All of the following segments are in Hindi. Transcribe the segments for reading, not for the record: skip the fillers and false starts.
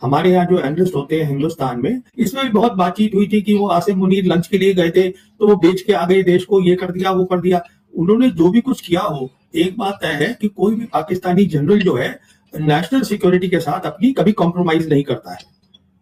हमारे यहाँ जो एनालिस्ट होते हैं हिंदुस्तान में, इसमें भी बहुत बातचीत हुई थी कि वो आसिम मुनीर लंच के लिए गए थे तो वो बेच के आ गए देश को, ये कर दिया वो कर दिया। उन्होंने जो भी कुछ किया हो, एक बात तय है कि कोई भी पाकिस्तानी जनरल जो है नेशनल सिक्योरिटी के साथ अपनी कभी कॉम्प्रोमाइज नहीं करता है,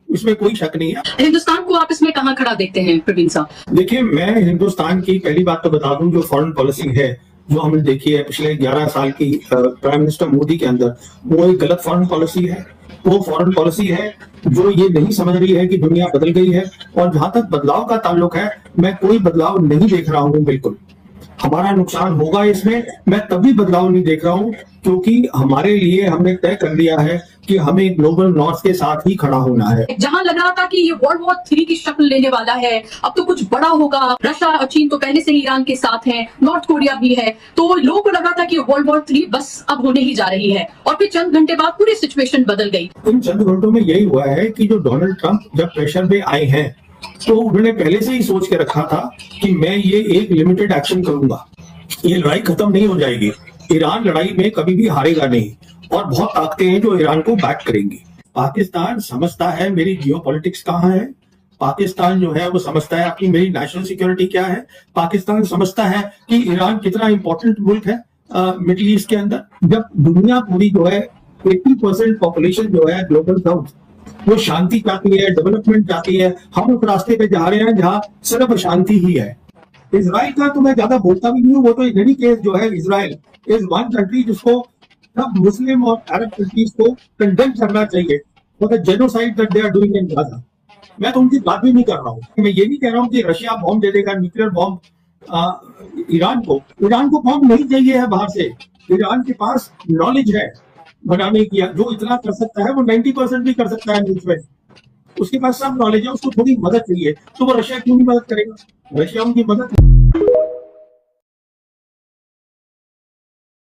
इसमें कोई शक नहीं है। हिंदुस्तान को आप इसमें कहाँ खड़ा देखते हैं प्रवीण साहब? देखिए, मैं हिंदुस्तान की पहली बात तो बता दूं, जो फॉरेन पॉलिसी है जो हमने देखी है पिछले 11 साल की प्राइम मिनिस्टर मोदी के अंदर, वो एक गलत फॉरेन पॉलिसी है। वो फॉरेन पॉलिसी है जो ये नहीं समझ रही है कि दुनिया बदल गई है। और जहां तक बदलाव का ताल्लुक है, मैं कोई बदलाव नहीं देख रहा हूं। बिल्कुल हमारा नुकसान होगा इसमें, मैं तभी बदलाव नहीं देख रहा हूं क्योंकि हमारे लिए हमने तय कर लिया है कि हमें ग्लोबल नॉर्थ के साथ ही खड़ा होना है। जहां लग रहा था कि ये वर्ल्ड वॉर 3 की शक्ल लेने वाला है, अब तो कुछ बड़ा होगा, रशिया और चीन तो पहले से ही ईरान के साथ हैं, नॉर्थ कोरिया भी है, तो लोगों को लगा था कि वर्ल्ड वॉर 3 बस अब होने ही जा रही है, और फिर चंद घंटे बाद पूरी सिचुएशन बदल गई। इन चंद घंटों में यही हुआ है कि जो डोनाल्ड ट्रंप जब प्रेशर पे आए हैं तो उन्होंने पहले से ही सोच के रखा था कि मैं ये एक लिमिटेड एक्शन करूंगा, ये लड़ाई खत्म नहीं हो जाएगी, ईरान लड़ाई में कभी भी हारेगा नहीं, और बहुत ताकतें हैं जो ईरान को बैक करेंगी। पाकिस्तान समझता है मेरी जियोपॉलिटिक्स कहाँ है, पाकिस्तान जो है वो समझता है अपनी मेरी नेशनल सिक्योरिटी क्या है, पाकिस्तान समझता है कि ईरान कितना इंपॉर्टेंट मुल्क है मिडिल ईस्ट के अंदर। जब दुनिया पूरी जो है 80% पॉपुलेशन जो है ग्लोबल साउथ वो शांति चाहती है, डेवलपमेंट चाहती है, हम उस रास्ते पे जा रहे हैं जहाँ सिर्फ अशांति ही है। इजराइल का तो मैं ज्यादा बोलता भी नहीं हूँ, वो तो इन एनी केस जो है इजराइल इज वन कंट्री जिसको सब मुस्लिम और अरब कंट्रीज को कंडेम करना चाहिए for the genocide that they are doing in Gaza. मैं तो उनकी बात भी नहीं कर रहा हूँ। मैं ये नहीं कह रहा हूँ कि रशिया बॉम्ब दे देगा, न्यूक्लियर बॉम्ब ईरान को बॉम्ब नहीं चाहिए है बाहर से। ईरान के पास नॉलेज है बनाने की, जो इतना कर सकता है वो 90% भी कर सकता है न्यूज में, उसके पास सब नॉलेज है, उसको थोड़ी मदद चाहिए, तो वो रशिया क्यों नहीं मदद करेगा? रशिया उनकी मदद